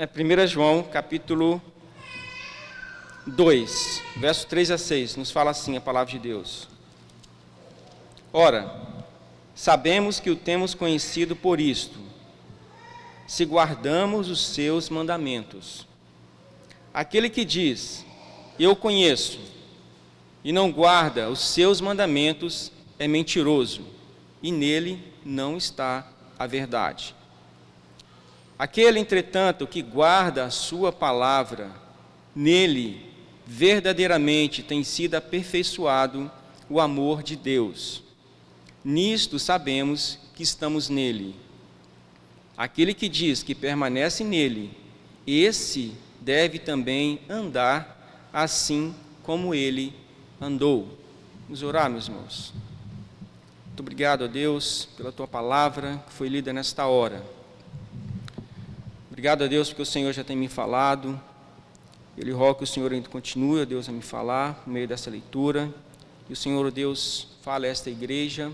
1 João, capítulo 2, verso 3 a 6, nos fala assim a palavra de Deus. Ora, sabemos que o temos conhecido por isto, se guardamos os seus mandamentos. Aquele que diz, eu conheço, e não guarda os seus mandamentos, é mentiroso, e nele não está a verdade. Aquele, entretanto, que guarda a sua palavra, nele verdadeiramente tem sido aperfeiçoado o amor de Deus. Nisto sabemos que estamos nele. Aquele que diz que permanece nele, esse deve também andar assim como ele andou. Vamos orar, meus irmãos. Muito obrigado a Deus pela tua palavra que foi lida nesta hora. Obrigado a Deus porque o Senhor já tem me falado. Eu rogo que o Senhor ainda continue, Deus, a me falar no meio dessa leitura. Que o Senhor, Deus, fale a esta igreja,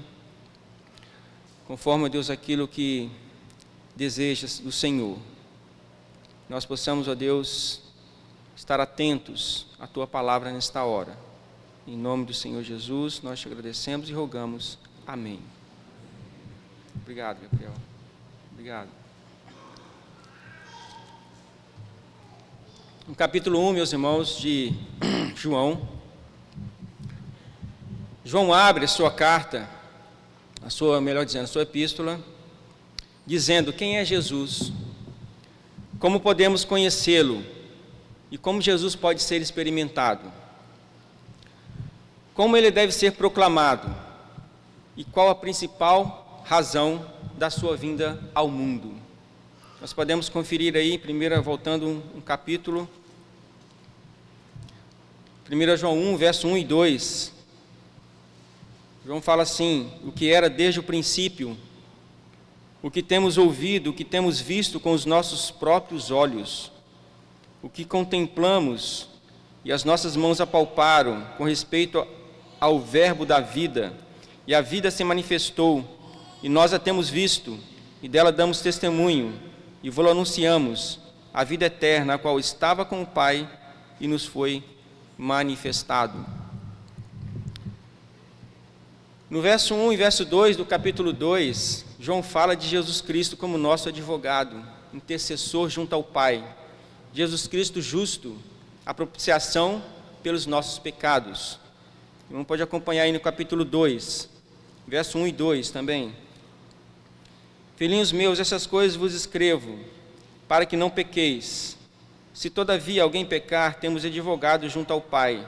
conforme, Deus, aquilo que desejas do Senhor. Nós possamos, ó Deus, estar atentos à tua palavra nesta hora. Em nome do Senhor Jesus, nós te agradecemos e rogamos. Amém. Obrigado, Gabriel. Obrigado. No capítulo 1, meus irmãos, de João abre a sua carta, a sua epístola, dizendo quem é Jesus, como podemos conhecê-lo e como Jesus pode ser experimentado, como ele deve ser proclamado e qual a principal razão da sua vinda ao mundo. Nós podemos conferir aí, voltando um capítulo, 1 João 1, verso 1 e 2. João fala assim, o que era desde o princípio, o que temos ouvido, o que temos visto com os nossos próprios olhos, o que contemplamos e as nossas mãos apalparam com respeito ao verbo da vida, e a vida se manifestou, e nós a temos visto, e dela damos testemunho, e vou-lo anunciamos, a vida eterna, a qual estava com o Pai, e nos foi manifestado. No verso 1 e verso 2 do capítulo 2, João fala de Jesus Cristo como nosso advogado, intercessor junto ao Pai. Jesus Cristo justo, a propiciação pelos nossos pecados. O irmão pode acompanhar aí no capítulo 2, verso 1 e 2 também. Filhinhos meus, essas coisas vos escrevo, para que não pequeis. Se todavia alguém pecar, temos advogado junto ao Pai,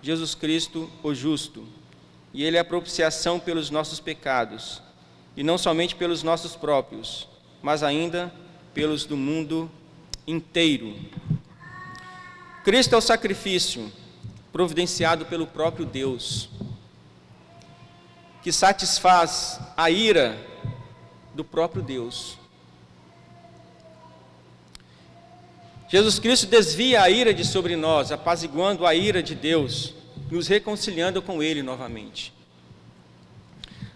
Jesus Cristo, o justo. E ele é a propiciação pelos nossos pecados, e não somente pelos nossos próprios, mas ainda pelos do mundo inteiro. Cristo é o sacrifício providenciado pelo próprio Deus, que satisfaz a ira do próprio Deus. Jesus Cristo desvia a ira de sobre nós, apaziguando a ira de Deus, nos reconciliando com Ele novamente.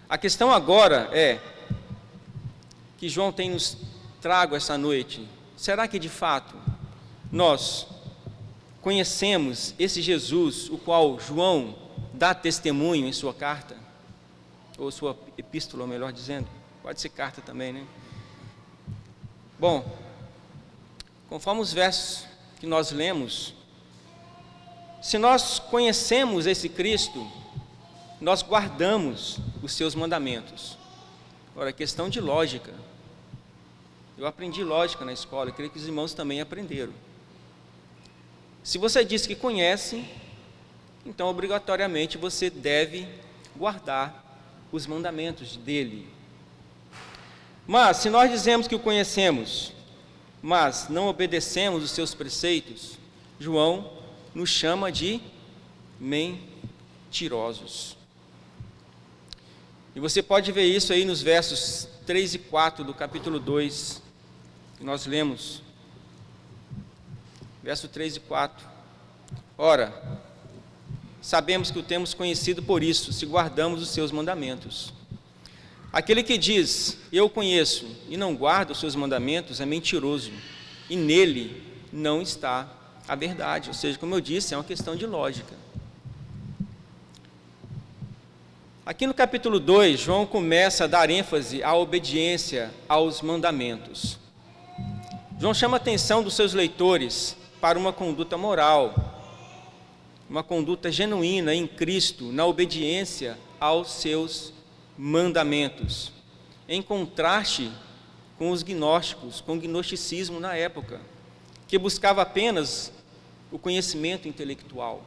A questão agora é, que João tem nos trago essa noite, será que de fato nós conhecemos esse Jesus, o qual João dá testemunho em sua carta, ou sua epístola, melhor dizendo, pode ser carta também, né? Bom, conforme os versos que nós lemos, se nós conhecemos esse Cristo, nós guardamos os seus mandamentos. Agora, questão de lógica. Eu aprendi lógica na escola, eu creio que os irmãos também aprenderam. Se você diz que conhece, então obrigatoriamente você deve guardar os mandamentos dele. Mas, se nós dizemos que o conhecemos, mas não obedecemos os seus preceitos, João nos chama de mentirosos. E você pode ver isso aí nos versos 3 e 4 do capítulo 2, que nós lemos. Verso 3 e 4. Ora, sabemos que o temos conhecido por isso, se guardamos os seus mandamentos. Aquele que diz, eu conheço, e não guarda os seus mandamentos, é mentiroso, e nele não está a verdade. Ou seja, como eu disse, é uma questão de lógica. Aqui no capítulo 2, João começa a dar ênfase à obediência aos mandamentos. João chama a atenção dos seus leitores para uma conduta moral, uma conduta genuína em Cristo, na obediência aos seus mandamentos, em contraste com os gnósticos, com o gnosticismo na época, que buscava apenas o conhecimento intelectual.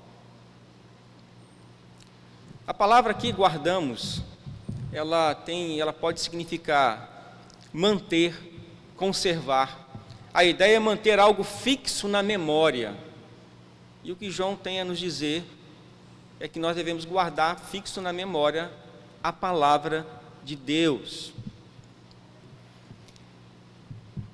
A palavra aqui, guardamos, ela pode significar manter, conservar. A ideia é manter algo fixo na memória. E o que João tem a nos dizer é que nós devemos guardar fixo na memória a palavra de Deus.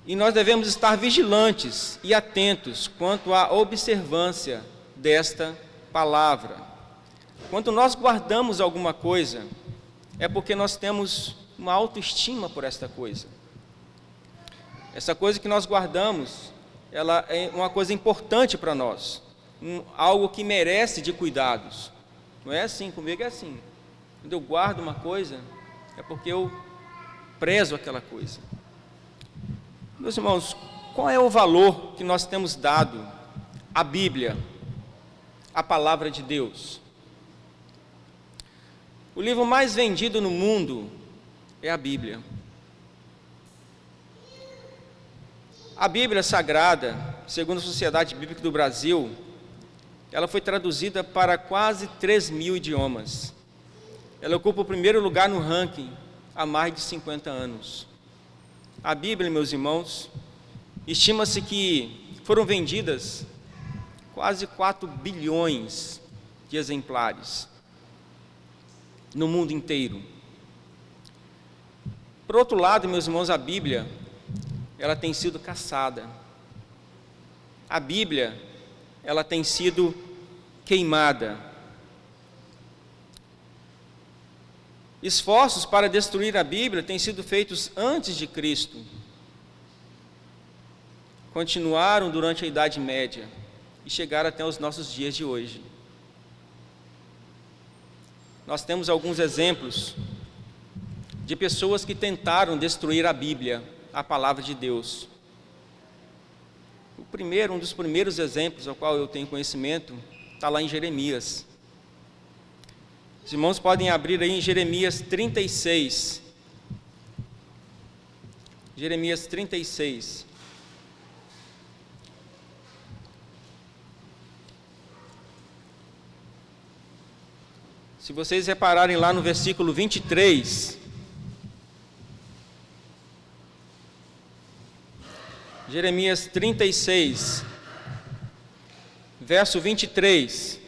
E nós devemos estar vigilantes e atentos quanto à observância desta palavra. Quando nós guardamos alguma coisa, é porque nós temos uma autoestima por esta coisa. Essa coisa que nós guardamos, ela é uma coisa importante para nós, algo que merece de cuidados. Não é assim, comigo é assim. Quando eu guardo uma coisa, é porque eu prezo aquela coisa. Meus irmãos, qual é o valor que nós temos dado à Bíblia, à palavra de Deus? O livro mais vendido no mundo é a Bíblia. A Bíblia Sagrada, segundo a Sociedade Bíblica do Brasil, ela foi traduzida para quase 3.000 idiomas. Ela ocupa o primeiro lugar no ranking há mais de 50 anos. A Bíblia, meus irmãos, estima-se que foram vendidas quase 4 bilhões de exemplares no mundo inteiro. Por outro lado, meus irmãos, a Bíblia, ela tem sido caçada. A Bíblia, ela tem sido queimada. Esforços para destruir a Bíblia têm sido feitos antes de Cristo. Continuaram durante a Idade Média e chegaram até os nossos dias de hoje. Nós temos alguns exemplos de pessoas que tentaram destruir a Bíblia, a palavra de Deus. Um dos primeiros exemplos ao qual eu tenho conhecimento, está lá em Jeremias. Os irmãos podem abrir aí em Jeremias 36. Jeremias 36. Se vocês repararem lá no versículo 23, Jeremias 36, verso 23.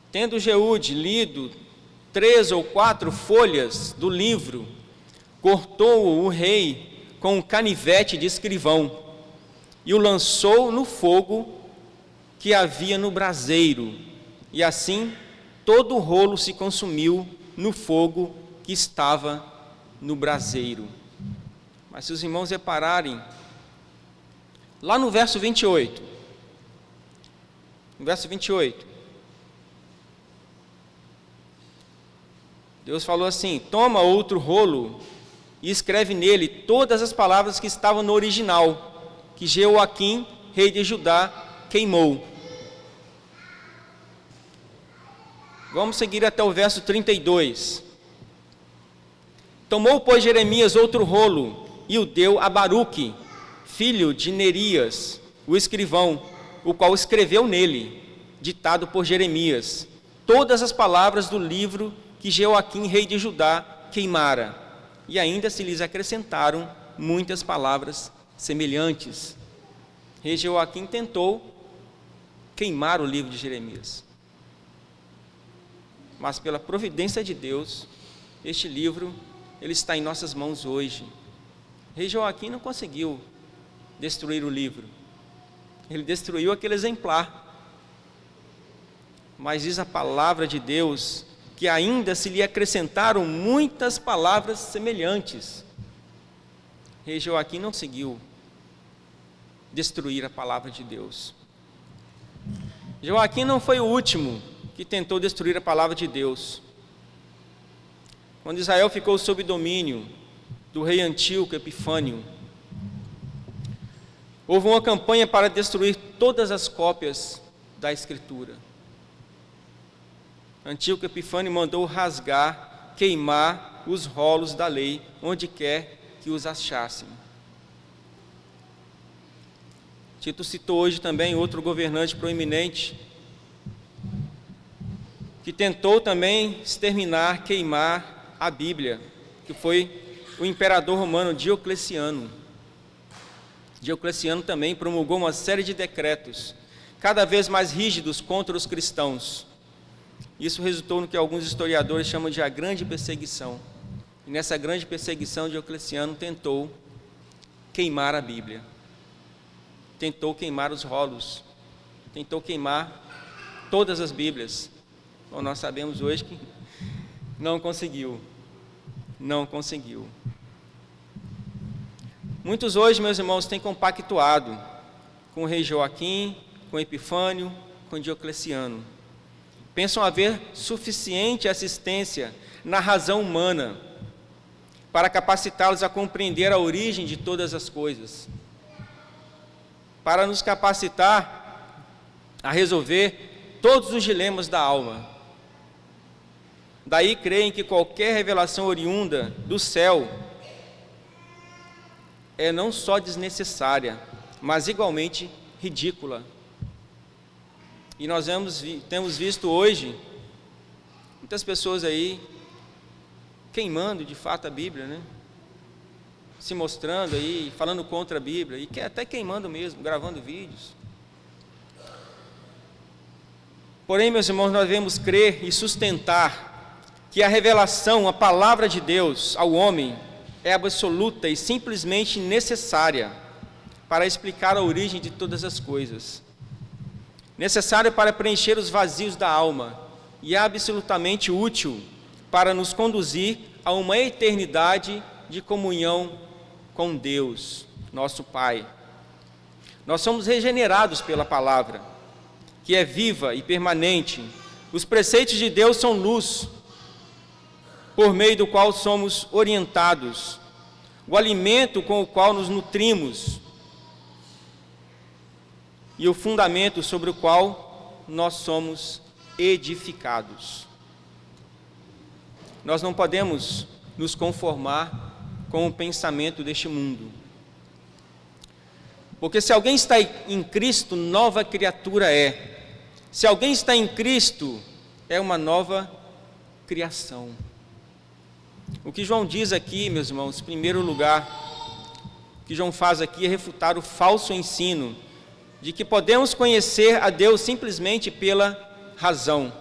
Tendo Jeude lido 3 ou 4 folhas do livro, cortou-o o rei com um canivete de escrivão e o lançou no fogo que havia no braseiro, e assim todo o rolo se consumiu no fogo que estava no braseiro. Mas se os irmãos repararem, lá no verso 28, Deus falou assim: toma outro rolo e escreve nele todas as palavras que estavam no original, que Jeoaquim, rei de Judá, queimou. Vamos seguir até o verso 32. Tomou, pois, Jeremias outro rolo e o deu a Baruque, filho de Nerias, o escrivão, o qual escreveu nele, ditado por Jeremias, todas as palavras do livro que Jeoaquim, rei de Judá, queimara, e ainda se lhes acrescentaram muitas palavras semelhantes. Rei Jeoaquim tentou queimar o livro de Jeremias, mas pela providência de Deus, este livro, ele está em nossas mãos hoje. Rei Jeoaquim não conseguiu destruir o livro, ele destruiu aquele exemplar, mas diz a palavra de Deus que ainda se lhe acrescentaram muitas palavras semelhantes. Rei Jeoaquim não conseguiu destruir a palavra de Deus. Joaquim não foi o último que tentou destruir a palavra de Deus. Quando Israel ficou sob domínio do rei Antíoco Epifânio, houve uma campanha para destruir todas as cópias da Escritura. Antíoco Epifânio mandou rasgar, queimar os rolos da lei, onde quer que os achassem. Tito citou hoje também outro governante proeminente, que tentou também exterminar, queimar a Bíblia, que foi o imperador romano Diocleciano. Diocleciano também promulgou uma série de decretos, cada vez mais rígidos contra os cristãos. Isso resultou no que alguns historiadores chamam de a grande perseguição. E nessa grande perseguição, Diocleciano tentou queimar a Bíblia, tentou queimar os rolos, tentou queimar todas as Bíblias. Bom, nós sabemos hoje que não conseguiu. Muitos hoje, meus irmãos, têm compactuado com o rei Joaquim, com Epifânio, com Diocleciano. Pensam haver suficiente assistência na razão humana para capacitá-los a compreender a origem de todas as coisas, para nos capacitar a resolver todos os dilemas da alma. Daí creem que qualquer revelação oriunda do céu é não só desnecessária, mas igualmente ridícula. E nós temos visto hoje muitas pessoas aí queimando de fato a Bíblia, né? Se mostrando aí, falando contra a Bíblia, e até queimando mesmo, gravando vídeos. Porém, meus irmãos, nós devemos crer e sustentar que a revelação, a palavra de Deus ao homem é absoluta e simplesmente necessária para explicar a origem de todas as coisas. Necessário para preencher os vazios da alma e absolutamente útil para nos conduzir a uma eternidade de comunhão com Deus, nosso Pai. Nós somos regenerados pela palavra, que é viva e permanente. Os preceitos de Deus são luz, por meio do qual somos orientados, o alimento com o qual nos nutrimos e o fundamento sobre o qual nós somos edificados. Nós não podemos nos conformar com o pensamento deste mundo, porque se alguém está em Cristo, nova criatura é. Se alguém está em Cristo, é uma nova criação. O que João diz aqui, meus irmãos, em primeiro lugar, o que João faz aqui é refutar o falso ensino de que podemos conhecer a Deus simplesmente pela razão.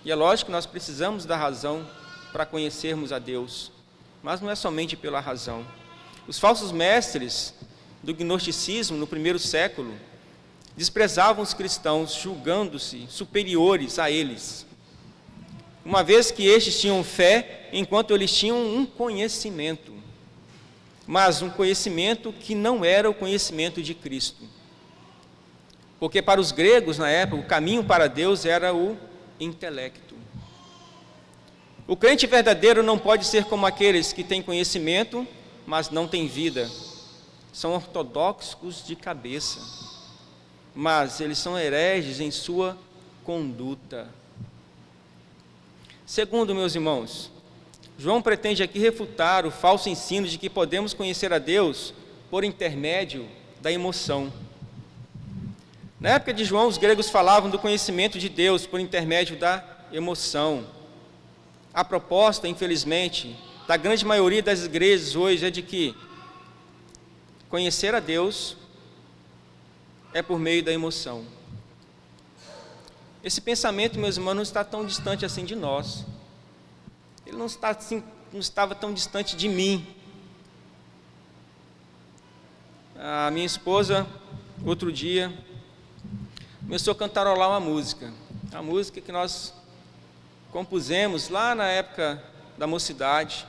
E é lógico que nós precisamos da razão para conhecermos a Deus, mas não é somente pela razão. Os falsos mestres do gnosticismo no primeiro século desprezavam os cristãos, julgando-se superiores a eles, uma vez que estes tinham fé, enquanto eles tinham um conhecimento, mas um conhecimento que não era o conhecimento de Cristo. Porque para os gregos, na época, o caminho para Deus era o intelecto. O crente verdadeiro não pode ser como aqueles que têm conhecimento, mas não têm vida. São ortodoxos de cabeça, mas eles são hereges em sua conduta. Segundo, meus irmãos, João pretende aqui refutar o falso ensino de que podemos conhecer a Deus por intermédio da emoção. Na época de João, os gregos falavam do conhecimento de Deus por intermédio da emoção. A proposta, infelizmente, da grande maioria das igrejas hoje é de que conhecer a Deus é por meio da emoção. Esse pensamento, meus irmãos, não está tão distante assim de nós. Ele não estava tão distante de mim. A minha esposa, outro dia, começou a cantarolar uma música que nós compusemos lá na época da mocidade.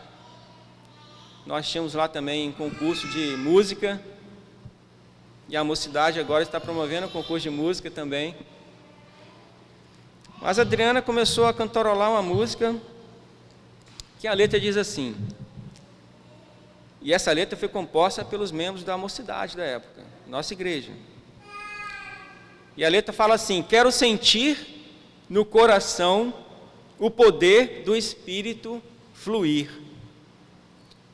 Nós tínhamos lá também um concurso de música, e a mocidade agora está promovendo um concurso de música também. Mas a Adriana começou a cantarolar uma música que a letra diz assim, e essa letra foi composta pelos membros da mocidade da época, nossa igreja. E a letra fala assim: quero sentir no coração o poder do Espírito fluir,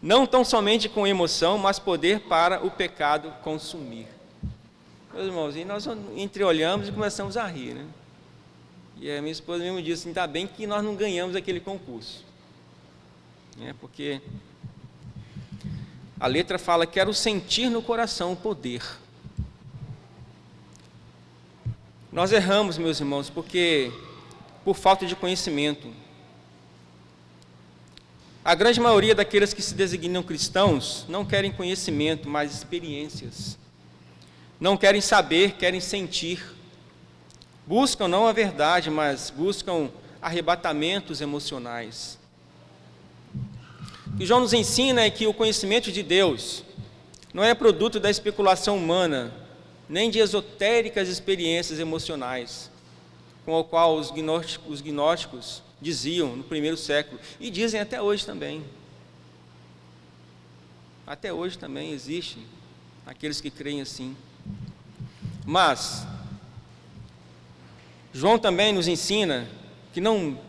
não tão somente com emoção, mas poder para o pecado consumir. Meus irmãos, e nós entreolhamos e começamos a rir, né? E a minha esposa mesmo disse, ainda bem que nós não ganhamos aquele concurso, né? Porque a letra fala, quero sentir no coração o poder. Nós erramos, meus irmãos, porque por falta de conhecimento. A grande maioria daqueles que se designam cristãos não querem conhecimento, mas experiências. Não querem saber, querem sentir. Buscam não a verdade, mas buscam arrebatamentos emocionais. O que João nos ensina é que o conhecimento de Deus não é produto da especulação humana, nem de esotéricas experiências emocionais, com o qual os gnósticos diziam no primeiro século, e dizem até hoje também. Até hoje também existem aqueles que creem assim. Mas João também nos ensina que não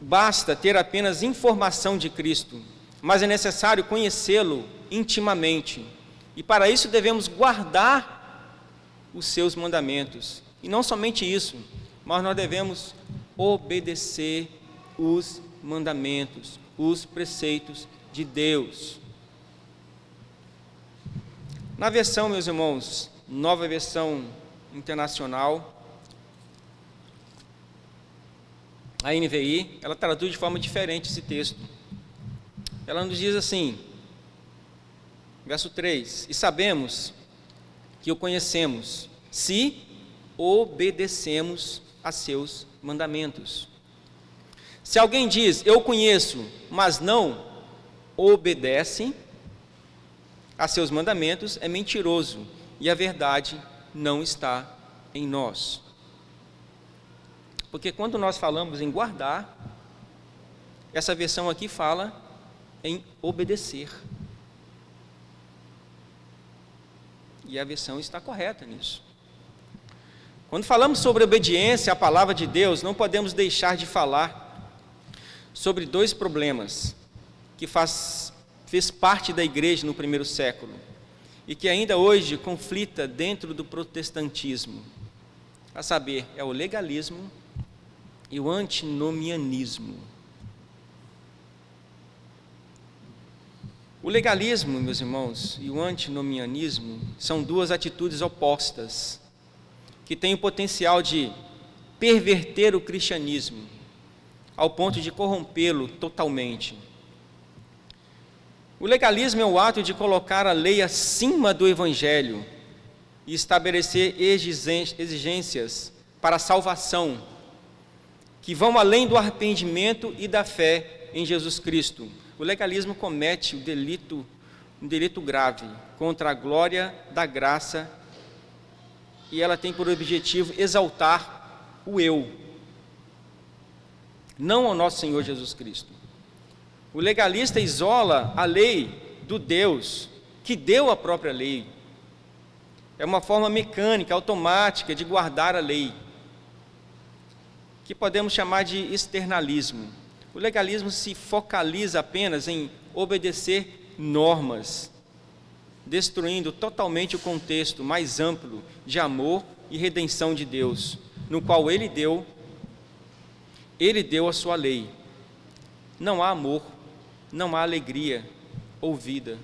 basta ter apenas informação de Cristo, mas é necessário conhecê-lo intimamente. E para isso devemos guardar os seus mandamentos. E não somente isso, mas nós devemos obedecer os mandamentos, os preceitos de Deus. Na versão, meus irmãos, nova versão internacional, a NVI, ela traduz de forma diferente esse texto. Ela nos diz assim, verso 3, e sabemos que o conhecemos, se obedecemos a seus mandamentos. Se alguém diz, eu conheço, mas não obedece a seus mandamentos, é mentiroso, e a verdade não está em nós. Porque quando nós falamos em guardar, essa versão aqui fala em obedecer. E a versão está correta nisso. Quando falamos sobre obediência à palavra de Deus, não podemos deixar de falar sobre dois problemas que fez parte da igreja no primeiro século e que ainda hoje conflita dentro do protestantismo, a saber, é o legalismo e o antinomianismo. O legalismo, meus irmãos, e o antinomianismo são duas atitudes opostas que têm o potencial de perverter o cristianismo ao ponto de corrompê-lo totalmente. O legalismo é o ato de colocar a lei acima do evangelho e estabelecer exigências para a salvação que vão além do arrependimento e da fé em Jesus Cristo. O legalismo comete um delito grave contra a glória da graça e ela tem por objetivo exaltar o eu, não ao nosso Senhor Jesus Cristo. O legalista isola a lei do Deus que deu a própria lei. É uma forma mecânica, automática de guardar a lei, que podemos chamar de externalismo. O legalismo se focaliza apenas em obedecer normas, destruindo totalmente o contexto mais amplo de amor e redenção de Deus, no qual Ele deu a sua lei. Não há amor, não há alegria ou vida.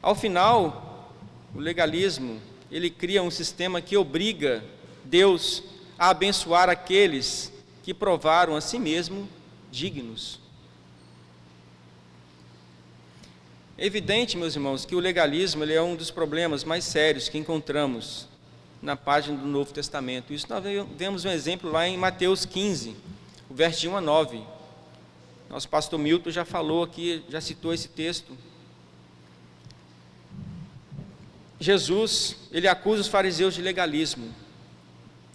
Ao final, o legalismo, ele cria um sistema que obriga Deus a abençoar aqueles que provaram a si mesmo dignos. É evidente, meus irmãos, que o legalismo ele é um dos problemas mais sérios que encontramos na página do Novo Testamento. Isso nós vemos um exemplo lá em Mateus 15, o verso de 1 a 9. Nosso pastor Milton já falou aqui, já citou esse texto. Jesus, ele acusa os fariseus de legalismo.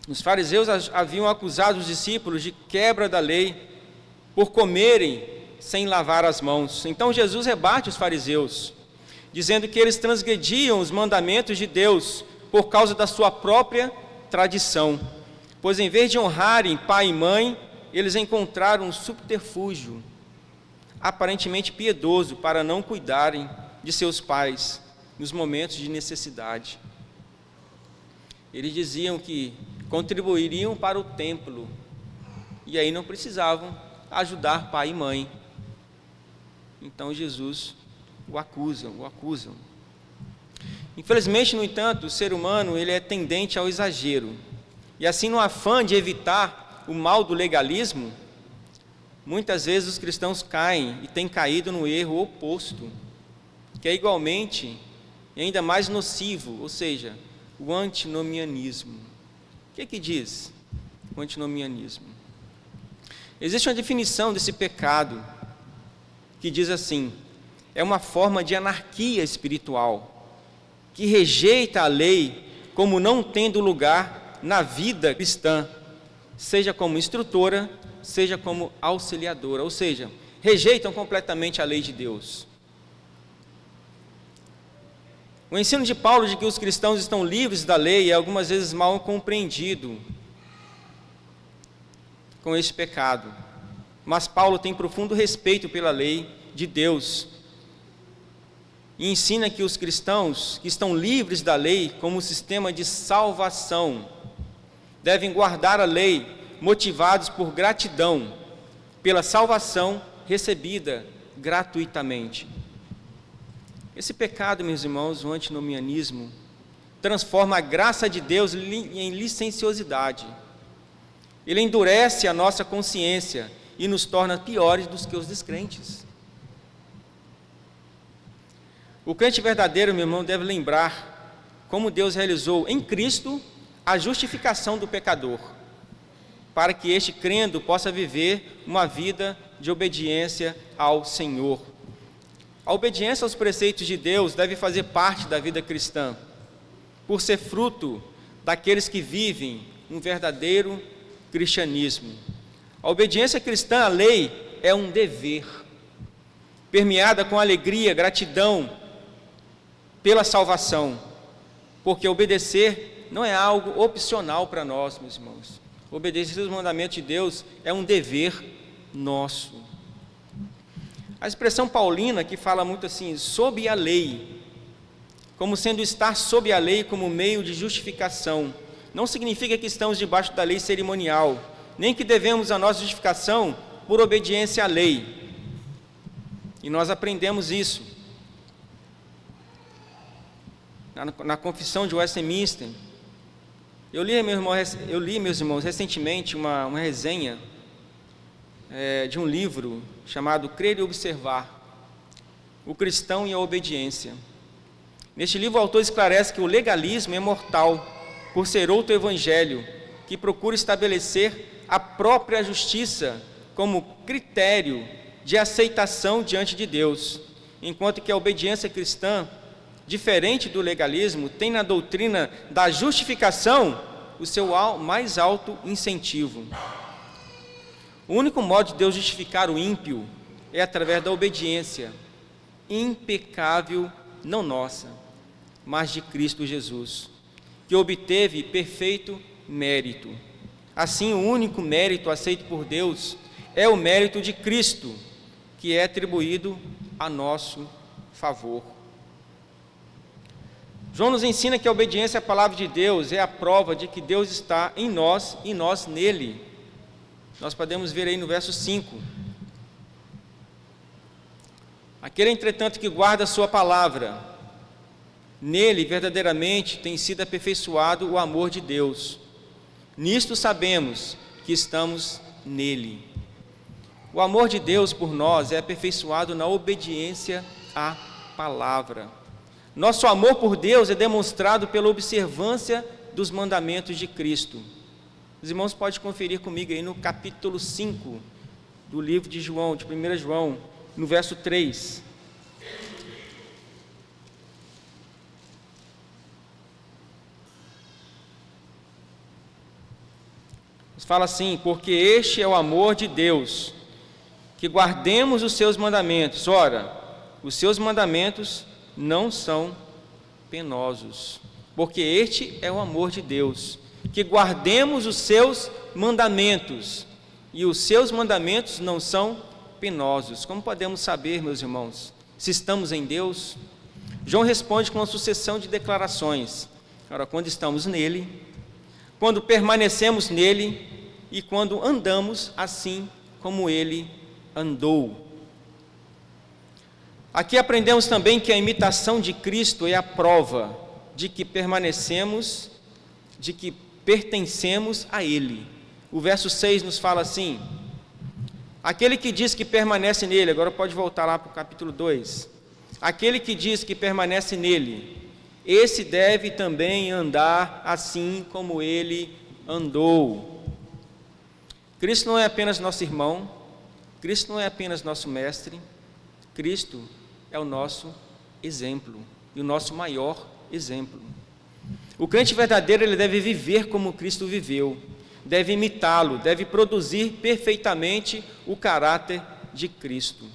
Os fariseus haviam acusado os discípulos de quebra da lei por comerem sem lavar as mãos. Então Jesus rebate os fariseus, dizendo que eles transgrediam os mandamentos de Deus por causa da sua própria tradição, pois em vez de honrarem pai e mãe, eles encontraram um subterfúgio aparentemente piedoso para não cuidarem de seus pais nos momentos de necessidade. Eles diziam que contribuiriam para o templo e aí não precisavam ajudar pai e mãe. Então Jesus o acusam. Infelizmente, no entanto, o ser humano ele é tendente ao exagero. E assim, no afã de evitar o mal do legalismo, muitas vezes os cristãos caem e têm caído no erro oposto, que é igualmente e ainda mais nocivo, ou seja, o antinomianismo. O que diz o antinomianismo? Existe uma definição desse pecado que diz assim: é uma forma de anarquia espiritual que rejeita a lei como não tendo lugar na vida cristã, seja como instrutora, seja como auxiliadora, ou seja, rejeitam completamente a lei de Deus. O ensino de Paulo de que os cristãos estão livres da lei é algumas vezes mal compreendido com esse pecado, mas Paulo tem profundo respeito pela lei de Deus e ensina que os cristãos que estão livres da lei como sistema de salvação devem guardar a lei motivados por gratidão pela salvação recebida gratuitamente. Esse pecado, meus irmãos, o antinomianismo, transforma a graça de Deus em licenciosidade. Ele endurece a nossa consciência e nos torna piores do que os descrentes. O crente verdadeiro, meu irmão, deve lembrar como Deus realizou em Cristo a justificação do pecador, para que este, crendo, possa viver uma vida de obediência ao Senhor. A obediência aos preceitos de Deus deve fazer parte da vida cristã, por ser fruto daqueles que vivem um verdadeiro cristianismo. A obediência cristã à lei é um dever, permeada com alegria, gratidão pela salvação, porque obedecer não é algo opcional para nós, meus irmãos. Obedecer os mandamentos de Deus é um dever nosso. A expressão paulina que fala muito assim, sob a lei, como sendo estar sob a lei como meio de justificação, não significa que estamos debaixo da lei cerimonial, nem que devemos a nossa justificação por obediência à lei. E nós aprendemos isso na Confissão de Westminster. Eu li, meus irmãos, recentemente uma resenha de um livro chamado Crer e Observar, o cristão e a obediência. Neste livro o autor esclarece que o legalismo é mortal, por ser outro evangelho, que procura estabelecer a própria justiça como critério de aceitação diante de Deus, enquanto que a obediência cristã, diferente do legalismo, tem na doutrina da justificação o seu mais alto incentivo. O único modo de Deus justificar o ímpio é através da obediência impecável, não nossa, mas de Cristo Jesus, que obteve perfeito mérito. Assim, o único mérito aceito por Deus é o mérito de Cristo, que é atribuído a nosso favor. João nos ensina que a obediência à palavra de Deus é a prova de que Deus está em nós e nós nele. Nós podemos ver aí no verso 5. Aquele, entretanto, que guarda a sua palavra, nele verdadeiramente tem sido aperfeiçoado o amor de Deus. Nisto sabemos que estamos nele. O amor de Deus por nós é aperfeiçoado na obediência à palavra. Nosso amor por Deus é demonstrado pela observância dos mandamentos de Cristo. Os irmãos podem conferir comigo aí no capítulo 5 do livro de João, de 1 João, no verso 3. fala assim: porque este é o amor de Deus, que guardemos os seus mandamentos. Ora, os seus mandamentos não são penosos. Porque este é o amor de Deus, que guardemos os seus mandamentos, e os seus mandamentos não são penosos. Como podemos saber, meus irmãos, se estamos em Deus? João responde com uma sucessão de declarações. Ora, quando estamos nele, quando permanecemos nele e quando andamos assim como ele andou. Aqui aprendemos também que a imitação de Cristo é a prova de que permanecemos, de que pertencemos a ele. O verso 6 nos fala assim: aquele que diz que permanece nele, agora pode voltar lá para o capítulo 2, aquele que diz que permanece nele, esse deve também andar assim como ele andou. Cristo não é apenas nosso irmão, Cristo não é apenas nosso mestre, Cristo é o nosso exemplo, e o nosso maior exemplo. O crente verdadeiro, ele deve viver como Cristo viveu, deve imitá-lo, deve produzir perfeitamente o caráter de Cristo.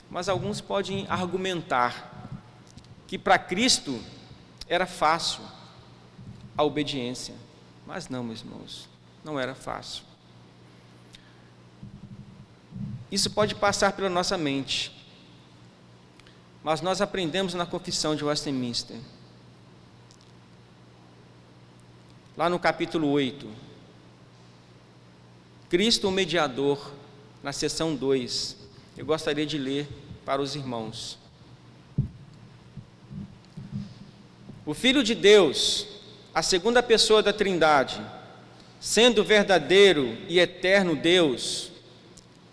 Mas alguns podem argumentar que para Cristo era fácil a obediência, mas não, meus irmãos, não era fácil. Isso pode passar pela nossa mente, mas nós aprendemos na Confissão de Westminster, lá no capítulo 8, Cristo o mediador, na seção 2, eu gostaria de ler para os irmãos. O Filho de Deus, a segunda pessoa da Trindade, sendo verdadeiro e eterno Deus,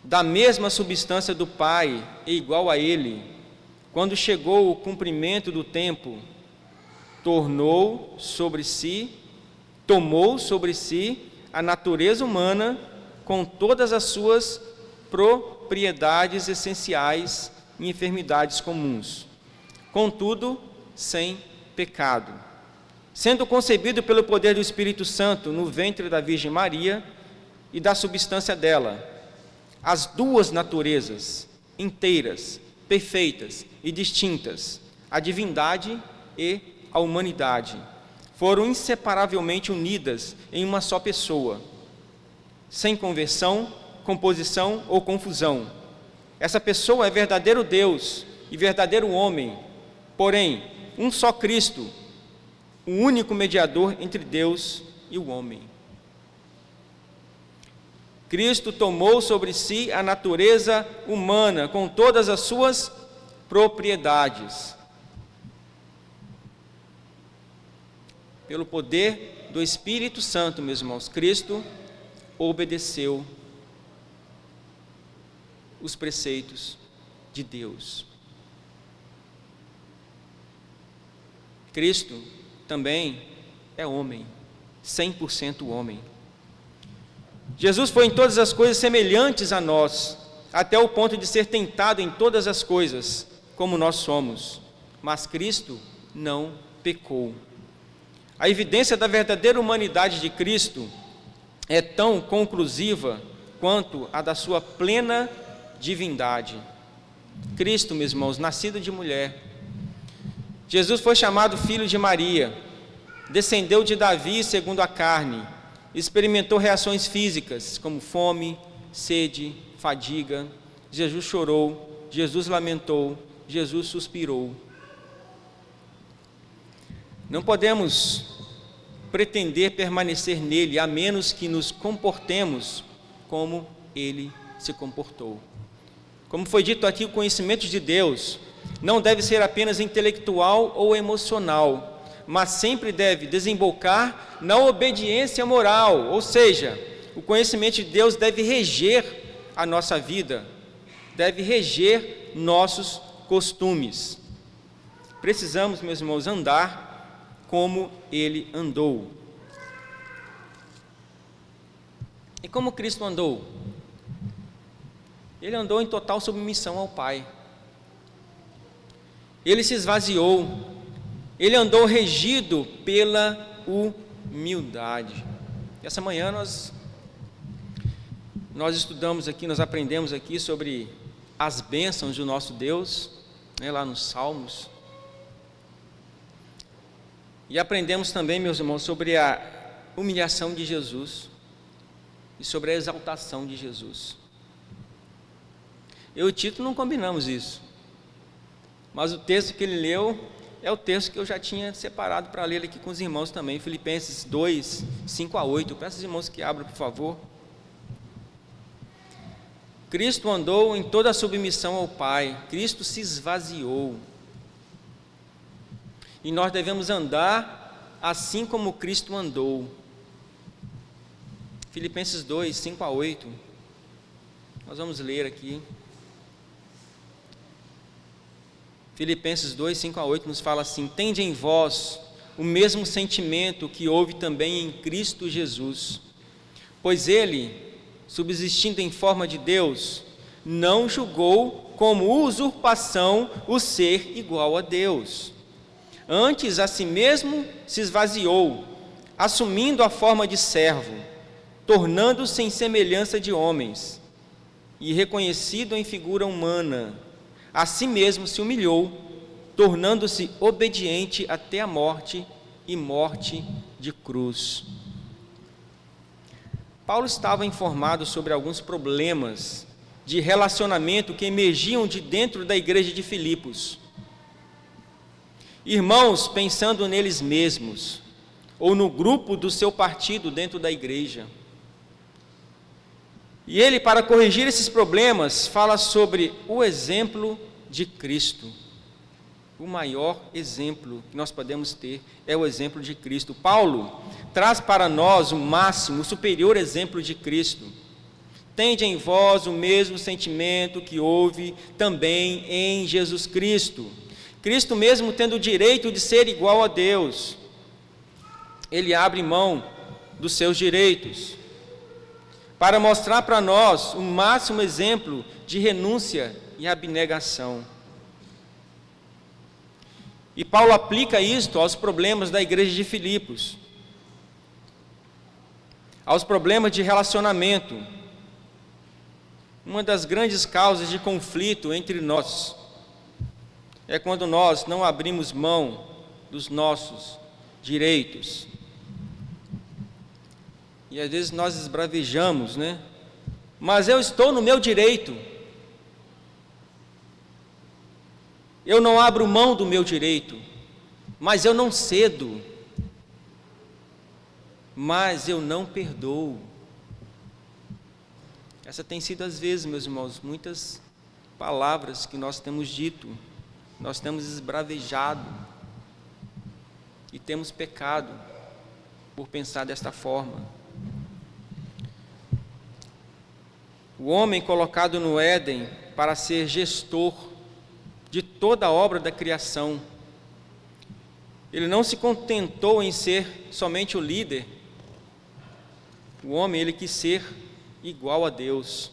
da mesma substância do Pai e igual a Ele, quando chegou o cumprimento do tempo, tomou sobre si a natureza humana com todas as suas propriedades essenciais e enfermidades comuns, contudo, sem pecado. Sendo concebido pelo poder do Espírito Santo no ventre da Virgem Maria e da substância dela, as duas naturezas inteiras, perfeitas e distintas, a divindade e a humanidade, foram inseparavelmente unidas em uma só pessoa, sem conversão, composição ou confusão. Essa pessoa é verdadeiro Deus e verdadeiro homem, porém, um só Cristo, o único mediador entre Deus e o homem. Cristo tomou sobre si a natureza humana, com todas as suas propriedades. Pelo poder do Espírito Santo, meus irmãos, Cristo obedeceu os preceitos de Deus. Cristo também é homem, 100% homem. Jesus foi em todas as coisas semelhantes a nós, até o ponto de ser tentado em todas as coisas, como nós somos, mas Cristo não pecou. A evidência da verdadeira humanidade de Cristo é tão conclusiva quanto a da sua plena divindade. Cristo, meus irmãos, nascido de mulher. Jesus foi chamado filho de Maria, descendeu de Davi segundo a carne, experimentou reações físicas como fome, sede, fadiga. Jesus chorou, Jesus lamentou, Jesus suspirou. Não podemos pretender permanecer nele, a menos que nos comportemos como ele se comportou. Como foi dito aqui, o conhecimento de Deus não deve ser apenas intelectual ou emocional, mas sempre deve desembocar na obediência moral, ou seja, o conhecimento de Deus deve reger a nossa vida, deve reger nossos costumes. Precisamos, meus irmãos, andar como ele andou. E como Cristo andou? Ele andou em total submissão ao Pai. Ele se esvaziou. Ele andou regido pela humildade. Essa manhã nós nós estudamos aqui, nós aprendemos aqui sobre as bênçãos do nosso Deus, né, lá nos Salmos. E aprendemos também, meus irmãos, sobre a humilhação de Jesus e sobre a exaltação de Jesus. Eu e o Tito não combinamos isso, mas o texto que ele leu é o texto que eu já tinha separado para ler aqui com os irmãos também, Filipenses 2, 5-8. Peço aos irmãos que abram, por favor. Cristo andou em toda a submissão ao Pai, Cristo se esvaziou. E nós devemos andar assim como Cristo andou. Filipenses 2, 5-8. Nós vamos ler aqui. Filipenses 2, 5-8 nos fala assim: tende em vós o mesmo sentimento que houve também em Cristo Jesus, pois ele, subsistindo em forma de Deus, não julgou como usurpação o ser igual a Deus. Antes, a si mesmo se esvaziou, assumindo a forma de servo, tornando-se em semelhança de homens, e reconhecido em figura humana, a si mesmo se humilhou, tornando-se obediente até a morte e morte de cruz. Paulo estava informado sobre alguns problemas de relacionamento que emergiam de dentro da igreja de Filipos. Irmãos pensando neles mesmos, ou no grupo do seu partido dentro da igreja. E ele, para corrigir esses problemas, fala sobre o exemplo de Cristo. O maior exemplo que nós podemos ter é o exemplo de Cristo. Paulo traz para nós o máximo, o superior exemplo de Cristo. Tende em vós o mesmo sentimento que houve também em Jesus Cristo. Cristo, mesmo tendo o direito de ser igual a Deus, ele abre mão dos seus direitos, para mostrar para nós o máximo exemplo de renúncia e abnegação. E Paulo aplica isto aos problemas da igreja de Filipos, aos problemas de relacionamento. Uma das grandes causas de conflito entre nós é quando nós não abrimos mão dos nossos direitos. E às vezes nós esbravejamos, né? Mas eu estou no meu direito. Eu não abro mão do meu direito, mas eu não cedo, mas eu não perdoo. Essa tem sido às vezes, meus irmãos, muitas palavras que nós temos dito, nós temos esbravejado e temos pecado por pensar desta forma. O homem colocado no Éden para ser gestor de toda a obra da criação, ele não se contentou em ser somente o líder. O homem, ele quis ser igual a Deus.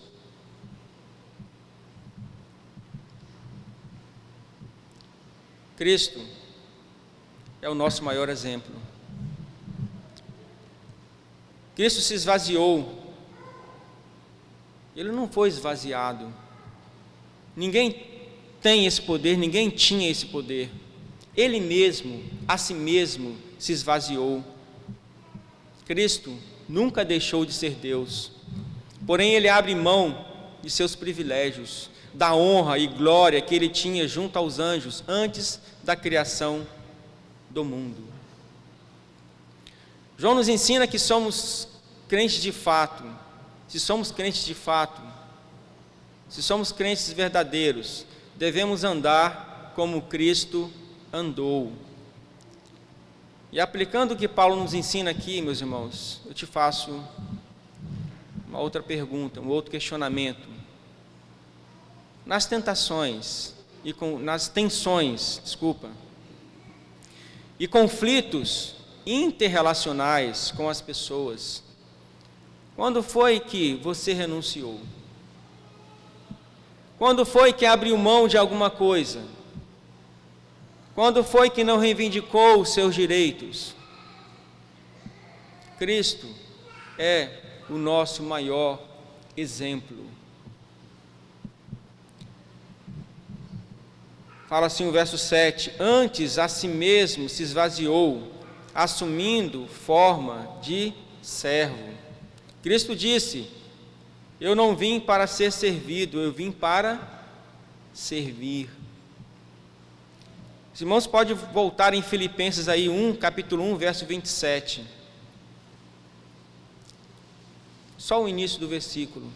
Cristo é o nosso maior exemplo. Cristo se esvaziou. Ele não foi esvaziado. Ninguém tem esse poder, ninguém tinha esse poder. Ele mesmo, a si mesmo, se esvaziou. Cristo nunca deixou de ser Deus. Porém, ele abre mão de seus privilégios, da honra e glória que ele tinha junto aos anjos antes da criação do mundo. João nos ensina que somos crentes de fato. Se somos crentes de fato, se somos crentes verdadeiros, devemos andar como Cristo andou. E aplicando o que Paulo nos ensina aqui, meus irmãos, eu te faço uma outra pergunta, um outro questionamento. Nas tentações nas tensões, e conflitos interrelacionais com as pessoas, quando foi que você renunciou? Quando foi que abriu mão de alguma coisa? Quando foi que não reivindicou os seus direitos? Cristo é o nosso maior exemplo. Fala assim o verso 7: antes a si mesmo se esvaziou, assumindo forma de servo. Cristo disse: eu não vim para ser servido, eu vim para servir. Os irmãos podem voltar em Filipenses aí capítulo 1, verso 27. Só o início do versículo.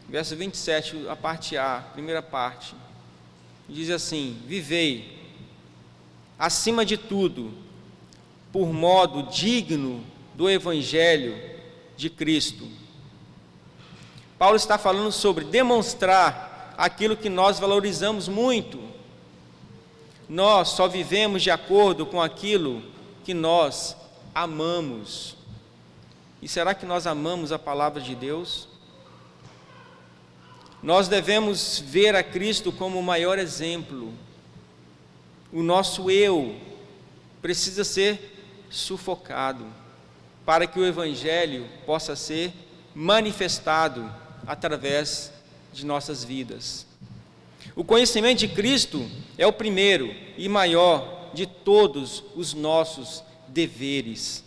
Verso 27, a parte A, primeira parte. Diz assim: vivei, acima de tudo, por modo digno do Evangelho de Cristo. Paulo está falando sobre demonstrar aquilo que nós valorizamos muito. Nós só vivemos de acordo com aquilo que nós amamos. E será que nós amamos a palavra de Deus? Nós devemos ver a Cristo como o maior exemplo. O nosso eu precisa ser sufocado para que o Evangelho possa ser manifestado através de nossas vidas. O conhecimento de Cristo é o primeiro e maior de todos os nossos deveres.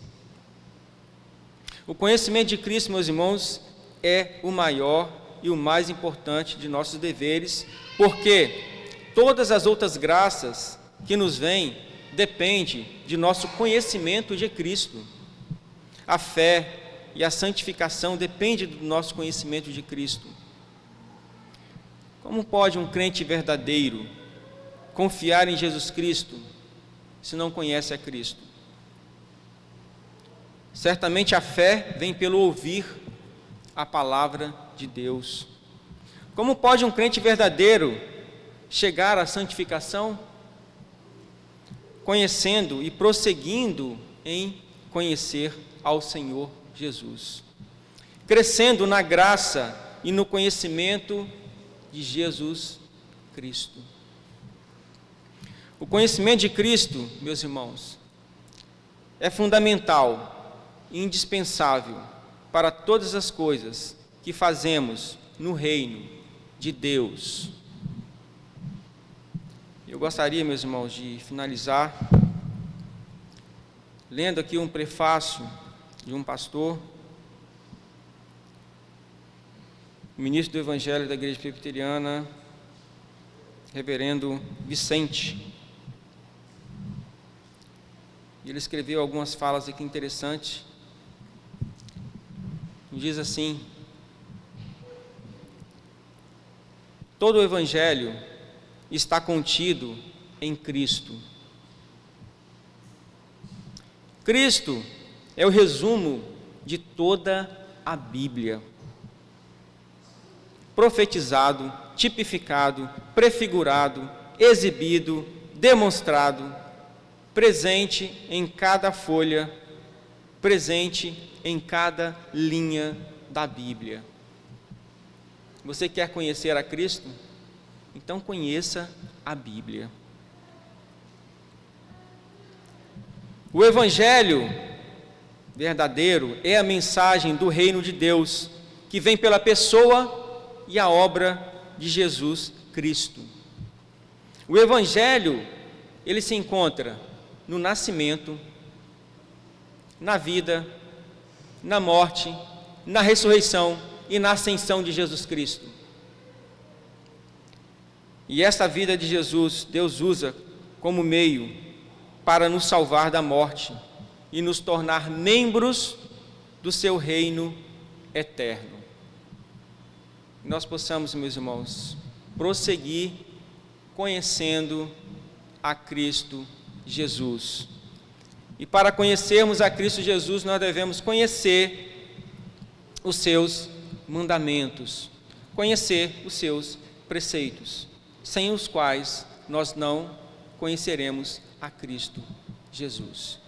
O conhecimento de Cristo, meus irmãos, é o maior e o mais importante de nossos deveres, porque todas as outras graças que nos vêm dependem de nosso conhecimento de Cristo. A fé e a santificação dependem do nosso conhecimento de Cristo. Como pode um crente verdadeiro confiar em Jesus Cristo se não conhece a Cristo? Certamente a fé vem pelo ouvir a palavra de Deus. Como pode um crente verdadeiro chegar à santificação? Conhecendo e prosseguindo em conhecer ao Senhor Jesus, crescendo na graça e no conhecimento de Jesus Cristo. O conhecimento de Cristo, meus irmãos, é fundamental e indispensável para todas as coisas que fazemos no reino de Deus. Eu gostaria, meus irmãos, de finalizar lendo aqui um prefácio de um pastor, ministro do Evangelho da Igreja Presbiteriana, reverendo Vicente. Ele escreveu algumas falas aqui interessantes. Diz assim: todo o Evangelho está contido em Cristo. Cristo é o resumo de toda a Bíblia. Profetizado, tipificado, prefigurado, exibido, demonstrado, presente em cada folha, presente em cada linha da Bíblia. Você quer conhecer a Cristo? Então conheça a Bíblia. O Evangelho verdadeiro é a mensagem do reino de Deus, que vem pela pessoa e a obra de Jesus Cristo. O Evangelho, ele se encontra no nascimento, na vida, na morte, na ressurreição e na ascensão de Jesus Cristo. E esta vida de Jesus, Deus usa como meio para nos salvar da morte e nos tornar membros do seu reino eterno. Nós possamos, meus irmãos, prosseguir conhecendo a Cristo Jesus. E para conhecermos a Cristo Jesus, nós devemos conhecer os seus mandamentos, conhecer os seus preceitos, sem os quais nós não conheceremos a Cristo Jesus.